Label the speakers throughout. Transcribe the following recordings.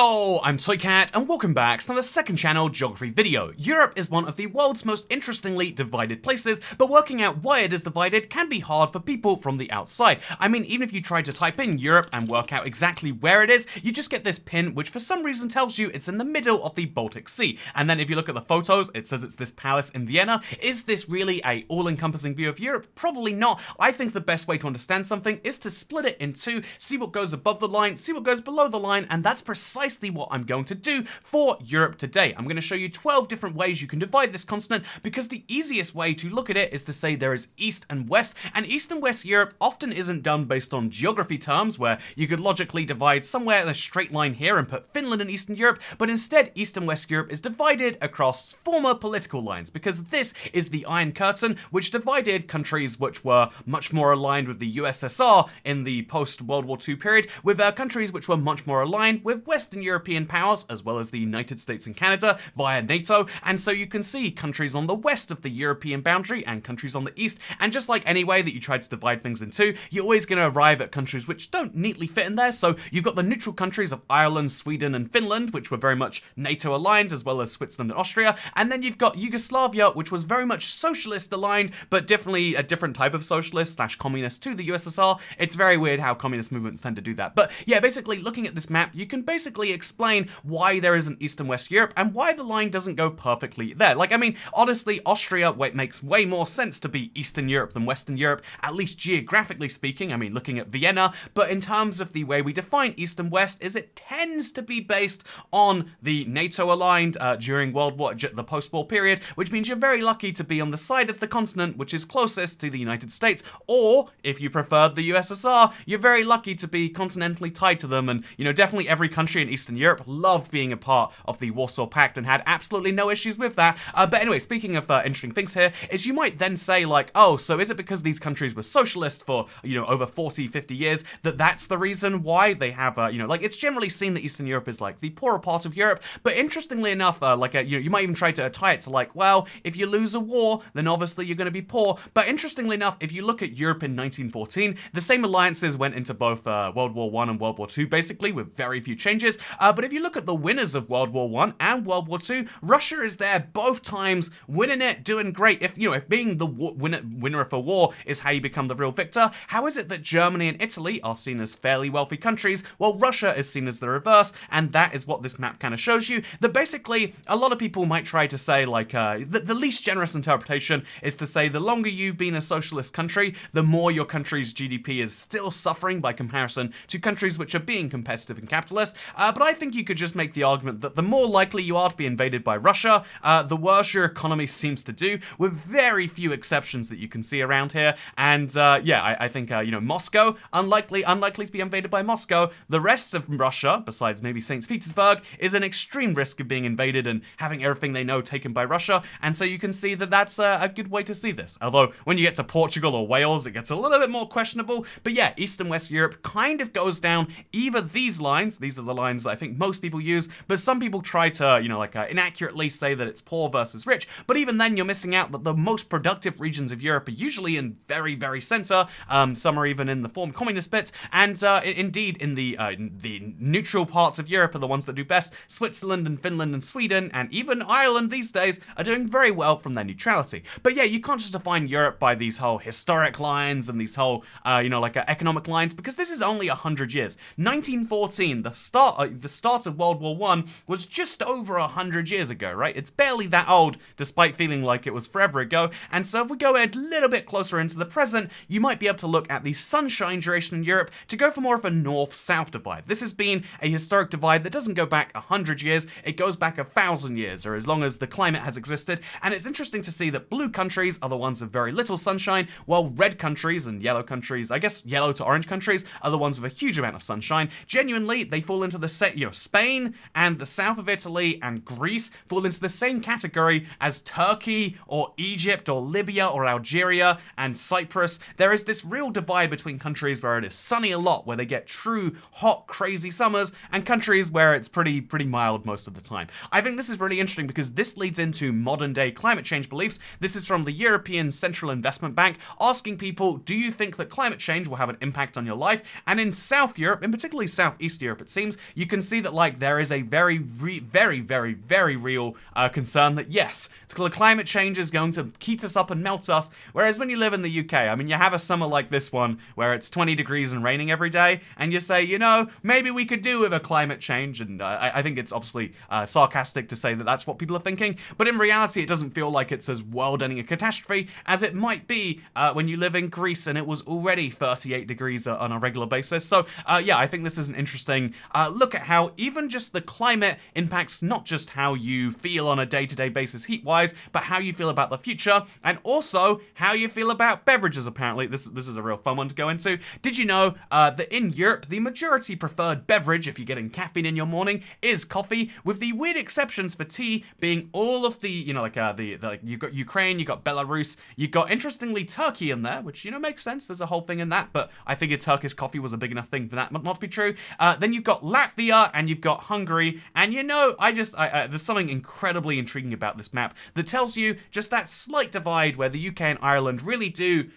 Speaker 1: Yo, I'm Toycat, and welcome back to the second channel geography video. Europe is one of the world's most interestingly divided places, but working out why it is divided can be hard for people from the outside. I mean, even if you try to type in Europe and work out exactly where it is, you just get this pin which for some reason tells you it's in the middle of the Baltic Sea. And then if you look at the photos, it says it's this palace in Vienna. Is this really a all-encompassing view of Europe? Probably not. I think the best way to understand something is to split it in two, see what goes above the line, see what goes below the line, and that's precisely what I'm going to do for Europe today. I'm going to show you 12 different ways you can divide this continent, because the easiest way to look at it is to say there is East and West, and East and West Europe often isn't done based on geography terms, where you could logically divide somewhere in a straight line here and put Finland in Eastern Europe, but instead East and West Europe is divided across former political lines, because this is the Iron Curtain, which divided countries which were much more aligned with the USSR in the post-World War II period, with countries which were much more aligned with Western European powers, as well as the United States and Canada via NATO. And so you can see countries on the west of the European boundary and countries on the east. And just like any way that you try to divide things in two, you're always going to arrive at countries which don't neatly fit in there. So you've got the neutral countries of Ireland, Sweden, and Finland, which were very much NATO aligned, as well as Switzerland and Austria. And then you've got Yugoslavia, which was very much socialist aligned, but definitely a different type of socialist / communist to the USSR. It's very weird how communist movements tend to do that. But yeah, basically looking at this map, you can basically explain why there isn't East and West Europe and why the line doesn't go perfectly there. Like, I mean, honestly, Austria makes way more sense to be Eastern Europe than Western Europe, at least geographically speaking. I mean, looking at Vienna, but in terms of the way we define East and West, is it tends to be based on the NATO aligned during the post-war period, which means you're very lucky to be on the side of the continent which is closest to the United States, or if you preferred the USSR, you're very lucky to be continentally tied to them. And you know, definitely every country in Eastern Europe loved being a part of the Warsaw Pact and had absolutely no issues with that. But anyway, speaking of interesting things here, is you might then say like, oh, so is it because these countries were socialist for, over 40, 50 years that's the reason why they have, like it's generally seen that Eastern Europe is like the poorer part of Europe. But interestingly enough, you might even try to tie it to like, well, if you lose a war, then obviously you're going to be poor. But interestingly enough, if you look at Europe in 1914, the same alliances went into both World War I and World War II, basically, with very few changes. But if you look at the winners of World War I and World War II, Russia is there both times, winning it, doing great. If being the winner of a war is how you become the real victor, how is it that Germany and Italy are seen as fairly wealthy countries, while Russia is seen as the reverse? And that is what this map kind of shows you. That basically, a lot of people might try to say, like, the least generous interpretation is to say the longer you've been a socialist country, the more your country's GDP is still suffering by comparison to countries which are being competitive and capitalist. But I think you could just make the argument that the more likely you are to be invaded by Russia, the worse your economy seems to do, with very few exceptions that you can see around here. And I think Moscow, unlikely to be invaded by Moscow. The rest of Russia, besides maybe St. Petersburg, is an extreme risk of being invaded and having everything they know taken by Russia. And so you can see that that's a good way to see this. Although when you get to Portugal or Wales, it gets a little bit more questionable. But yeah, East and West Europe kind of goes down either these lines. These are the lines that I think most people use, but some people try to, inaccurately say that it's poor versus rich. But even then, you're missing out that the most productive regions of Europe are usually in very, very center. Some are even in the former communist bits, and indeed in the neutral parts of Europe are the ones that do best. Switzerland and Finland and Sweden and even Ireland these days are doing very well from their neutrality. But yeah, you can't just define Europe by these whole historic lines and these whole, economic lines, because this is only 100 years. 1914, the start of World War I, was just over 100 years ago, right? It's barely that old, despite feeling like it was forever ago. And so if we go a little bit closer into the present, you might be able to look at the sunshine duration in Europe to go for more of a north-south divide. This has been a historic divide that doesn't go back 100 years, it goes back 1,000 years, or as long as the climate has existed. And it's interesting to see that blue countries are the ones with very little sunshine, while red countries and yellow countries, I guess yellow to orange countries, are the ones with a huge amount of sunshine. Genuinely, they fall into the Spain and the south of Italy and Greece fall into the same category as Turkey or Egypt or Libya or Algeria and Cyprus. There is this real divide between countries where it is sunny a lot, where they get true hot, crazy summers, and countries where it's pretty mild most of the time. I think this is really interesting because this leads into modern day climate change beliefs. This is from the European Central Investment Bank, asking people, do you think that climate change will have an impact on your life? And in South Europe, in particularly Southeast Europe, it seems, you can can see that like there is a very real concern that yes, the climate change is going to heat us up and melt us. Whereas when you live in the UK, I mean, you have a summer like this one where it's 20 degrees and raining every day, and you say, you know, maybe we could do with a climate change. And I think it's obviously sarcastic to say that that's what people are thinking, but in reality, it doesn't feel like it's as world-ending a catastrophe as it might be when you live in Greece and it was already 38 degrees on a regular basis. So yeah, I think this is an interesting look at how even just the climate impacts not just how you feel on a day-to-day basis heat-wise, but how you feel about the future, and also how you feel about beverages, apparently. This is a real fun one to go into. Did you know that in Europe, the majority preferred beverage, if you're getting caffeine in your morning, is coffee, with the weird exceptions for tea being all of the, you know, like you've got Ukraine, you've got Belarus, you've got, interestingly, Turkey in there, which, you know, makes sense. There's a whole thing in that, but I figured Turkish coffee was a big enough thing for that not to be true. Then you've got Latvia, and you've got Hungary, and you know, there's something incredibly intriguing about this map that tells you just that slight divide where the UK and Ireland really do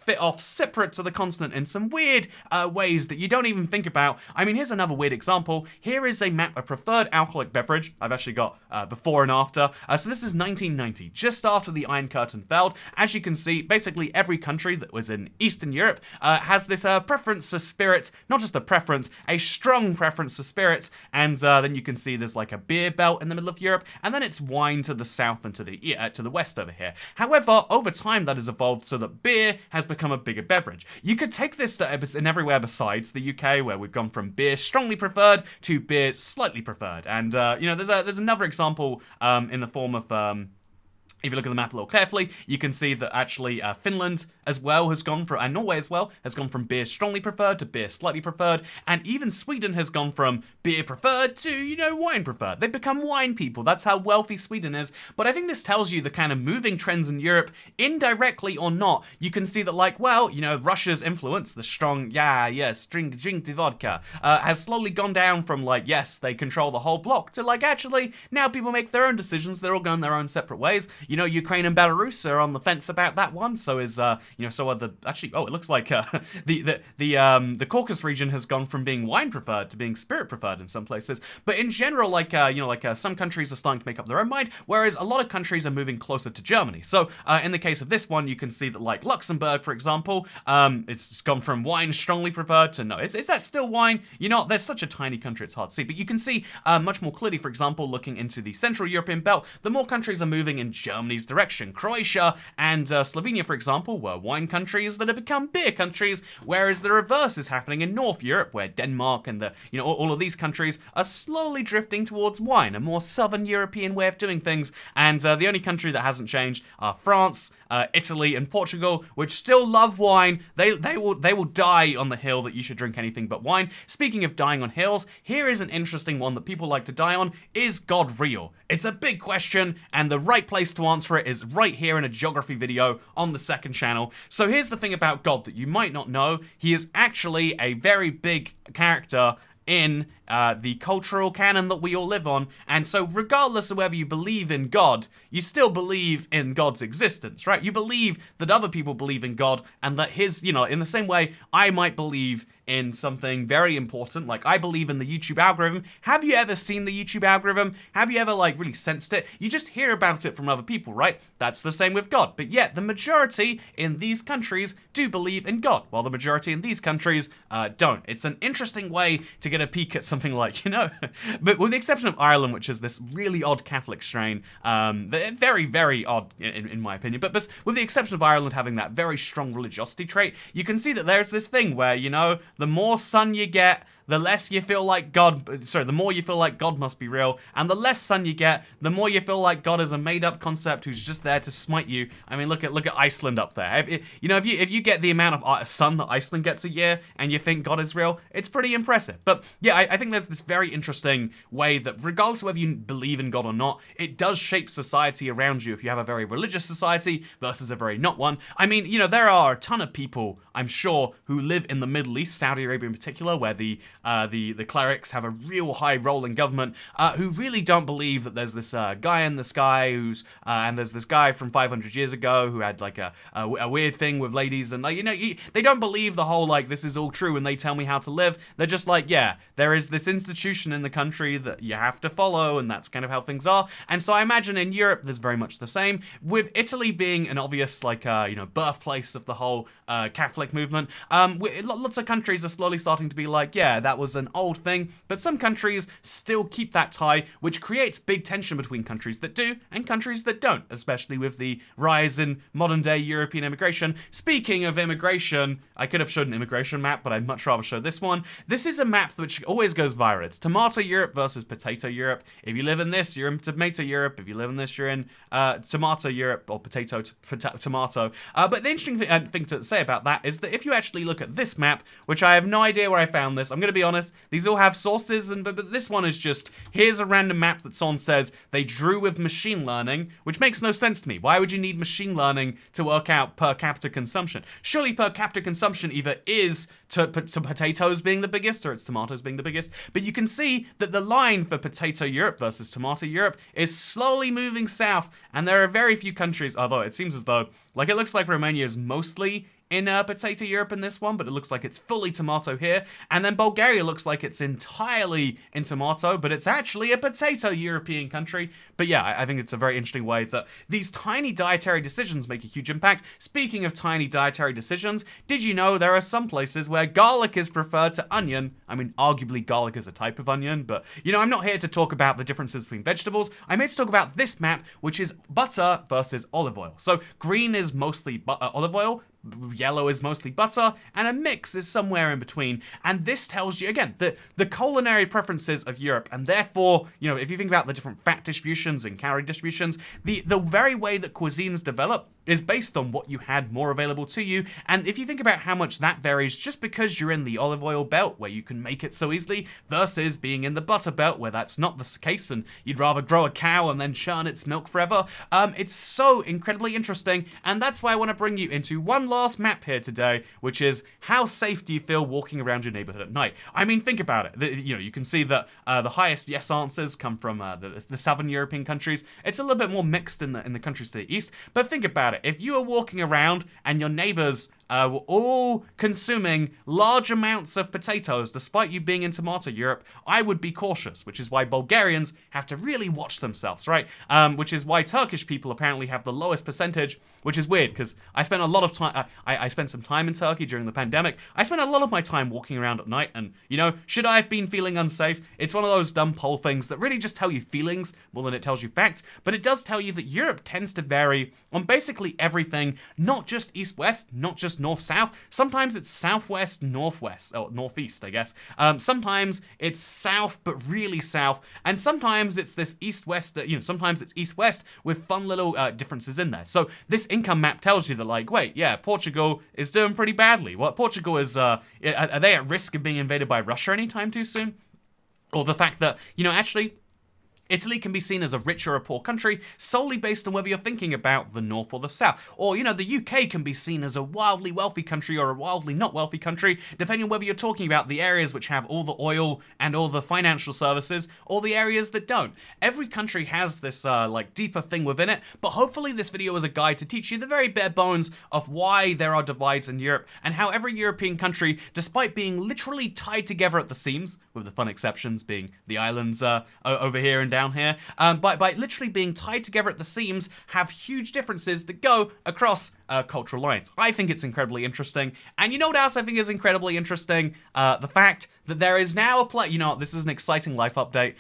Speaker 1: fit off separate to the continent in some weird ways that you don't even think about. I mean, here's another weird example. Here is a map of preferred alcoholic beverage. I've actually got before and after. So this is 1990, just after the Iron Curtain fell. As you can see, basically every country that was in Eastern Europe has this preference for spirits. Not just a preference, a strong preference for spirits. And then you can see there's like a beer belt in the middle of Europe, and then it's wine to the south and to the west over here. However, over time that has evolved so that beer has become a bigger beverage. You could take this in everywhere besides the UK, where we've gone from beer strongly preferred to beer slightly preferred. And there's another example in the form of if you look at the map a little carefully, you can see that actually Finland as well has gone from, and Norway as well, has gone from beer strongly preferred to beer slightly preferred, and even Sweden has gone from beer preferred to, you know, wine preferred. They've become wine people. That's how wealthy Sweden is. But I think this tells you the kind of moving trends in Europe, indirectly or not. You can see that, like, well, you know, Russia's influence, the strong, drink the vodka, has slowly gone down from, like, yes, they control the whole block, to, like, actually, now people make their own decisions. They're all going their own separate ways. You know, Ukraine and Belarus are on the fence about that one. So is so are the it looks like the Caucasus region has gone from being wine preferred to being spirit preferred in some places. But in general, some countries are starting to make up their own mind, whereas a lot of countries are moving closer to Germany. So in the case of this one, you can see that, like, Luxembourg, for example, it's gone from wine strongly preferred to no. Is that still wine? You know, there's such a tiny country, it's hard to see. But you can see much more clearly, for example, looking into the Central European belt, the more countries are moving in Germany's direction. Croatia and Slovenia, for example, were wine countries that have become beer countries, whereas the reverse is happening in North Europe, where Denmark and all of these countries are slowly drifting towards wine, a more southern European way of doing things. And the only country that hasn't changed are France, Italy, and Portugal, which still love wine. They will die on the hill that you should drink anything but wine. Speaking of dying on hills, here is an interesting one that people like to die on. Is God real? It's a big question, and the right place to answer it is right here in a geography video on the second channel. So here's the thing about God that you might not know. He is actually a very big character in the cultural canon that we all live on, and so regardless of whether you believe in God, you still believe in God's existence, right? You believe that other people believe in God, and that his, in the same way I might believe in something very important, like I believe in the YouTube algorithm. Have you ever seen the YouTube algorithm? Have you ever, like, really sensed it? You just hear about it from other people, right? That's the same with God, but yet the majority in these countries do believe in God, while the majority in these countries don't. It's an interesting way to get a peek at something like, but with the exception of Ireland, which is this really odd Catholic strain, very, very odd in my opinion, but with the exception of Ireland having that very strong religiosity trait, you can see that there's this thing where, the more sun you get, the less you feel like the more you feel like God must be real, and the less sun you get, the more you feel like God is a made-up concept who's just there to smite you. I mean, look at Iceland up there. If you get the amount of sun that Iceland gets a year, and you think God is real, it's pretty impressive. But yeah, I think there's this very interesting way that regardless of whether you believe in God or not, it does shape society around you if you have a very religious society versus a very not one. I mean, there are a ton of people, I'm sure, who live in the Middle East, Saudi Arabia in particular, where the the clerics have a real high role in government, who really don't believe that there's this guy in the sky and there's this guy from 500 years ago who had like a weird thing with ladies, and like, they don't believe the whole like this is all true and they tell me how to live. They're just like, yeah, there is this institution in the country that you have to follow, and that's kind of how things are. And so I imagine in Europe there's very much the same, with Italy being an obvious like birthplace of the whole Catholic movement. Lots of countries are slowly starting to be like, yeah, that was an old thing, but some countries still keep that tie, which creates big tension between countries that do and countries that don't, especially with the rise in modern day European immigration. Speaking of immigration, I could have showed an immigration map, but I'd much rather show this one. This is a map which always goes viral. It's tomato Europe versus potato Europe. If you live in this, you're in tomato Europe. If you live in this, you're in tomato Europe, or potato tomato. But the interesting thing to say about that is that if you actually look at this map, which I have no idea where I found this, I'm going to be honest, these all have sources, but this one is just, here's a random map that someone says they drew with machine learning, which makes no sense to me. Why would you need machine learning to work out per capita consumption? Surely per capita consumption either is to potatoes being the biggest or it's tomatoes being the biggest. But you can see that the line for potato Europe versus tomato Europe is slowly moving south, and there are very few countries, although it seems as though, like, it looks like Romania is mostly in potato Europe in this one, but it looks like it's fully tomato here. And then Bulgaria looks like it's entirely in tomato, but it's actually a potato European country. But yeah, I think it's a very interesting way that these tiny dietary decisions make a huge impact. Speaking of tiny dietary decisions, did you know there are some places where garlic is preferred to onion? I mean, arguably garlic is a type of onion, but I'm not here to talk about the differences between vegetables. I'm here to talk about this map, which is butter versus olive oil. So green is mostly olive oil, yellow is mostly butter, and a mix is somewhere in between. And this tells you, again, the culinary preferences of Europe, and therefore, if you think about the different fat distributions and calorie distributions, the very way that cuisines develop is based on what you had more available to you. And if you think about how much that varies just because you're in the olive oil belt where you can make it so easily versus being in the butter belt where that's not the case and you'd rather grow a cow and then churn its milk forever, it's so incredibly interesting. And that's why I want to bring you into one last map here today, which is how safe do you feel walking around your neighborhood at night? I mean, think about it. You can see that the highest yes answers come from the southern European countries. It's a little bit more mixed in the countries to the east, but think about it. If you are walking around and your neighbors were all consuming large amounts of potatoes despite you being in tomato Europe, I would be cautious, which is why Bulgarians have to really watch themselves, right? Which is why Turkish people apparently have the lowest percentage, which is weird because I spent a lot of time, I spent some time in Turkey during the pandemic. I spent a lot of my time walking around at night, and should I have been feeling unsafe? It's one of those dumb poll things that really just tell you feelings more than it tells you facts, but it does tell you that Europe tends to vary on basically everything, not just east-west, not just north-south. Sometimes it's southwest, northwest, or northeast, I guess. Sometimes it's south, but really south, and sometimes it's this east-west, sometimes it's east-west with fun little differences in there. So this income map tells you that, like, wait, yeah, Portugal is doing pretty badly. What, Portugal is, are they at risk of being invaded by Russia anytime too soon? Or the fact that, actually, Italy can be seen as a rich or a poor country solely based on whether you're thinking about the north or the south. Or, the UK can be seen as a wildly wealthy country or a wildly not wealthy country, depending on whether you're talking about the areas which have all the oil and all the financial services, or the areas that don't. Every country has this, deeper thing within it, but hopefully this video is a guide to teach you the very bare bones of why there are divides in Europe, and how every European country, despite being literally tied together at the seams, with the fun exceptions being the islands over here and down here, by literally being tied together at the seams, have huge differences that go across cultural lines. I think it's incredibly interesting. And you know what else I think is incredibly interesting? The fact that there is now a place, this is an exciting life update.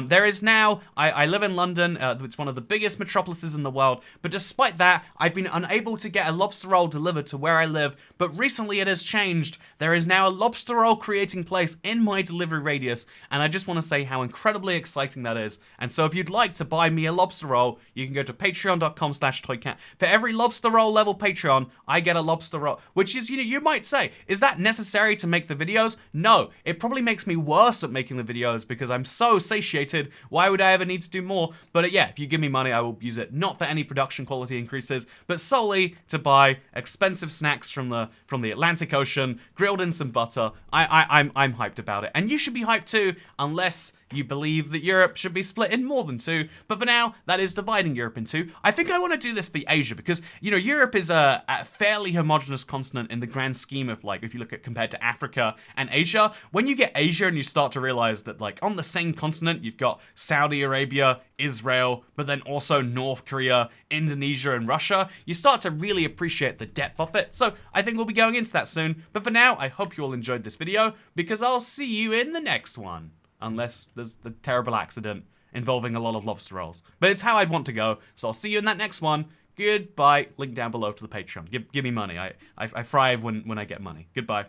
Speaker 1: There is now, I live in London, it's one of the biggest metropolises in the world, but despite that, I've been unable to get a lobster roll delivered to where I live, but recently it has changed. There is now a lobster roll creating place in my delivery radius, and I just want to say how incredibly exciting that is. And so if you'd like to buy me a lobster roll, you can go to patreon.com/toycat. For every lobster roll level Patreon, I get a lobster roll, which is, you might say, is that necessary to make the videos? No, it probably makes me worse at making the videos because I'm so satiated. Why would I ever need to do more? But yeah, if you give me money, I will use it not for any production quality increases, but solely to buy expensive snacks from the Atlantic Ocean, grilled in some butter. I'm hyped about it, and you should be hyped too, unless you believe that Europe should be split in more than two. But for now, that is dividing Europe in two. I think I want to do this for Asia because, Europe is a fairly homogenous continent in the grand scheme of, like, if you look at compared to Africa and Asia. When you get Asia and you start to realize that, like, on the same continent, you've got Saudi Arabia, Israel, but then also North Korea, Indonesia, and Russia, you start to really appreciate the depth of it. So I think we'll be going into that soon. But for now, I hope you all enjoyed this video because I'll see you in the next one. Unless there's the terrible accident involving a lot of lobster rolls. But it's how I'd want to go, so I'll see you in that next one. Goodbye. Link down below to the Patreon. Give me money. I thrive when I get money. Goodbye.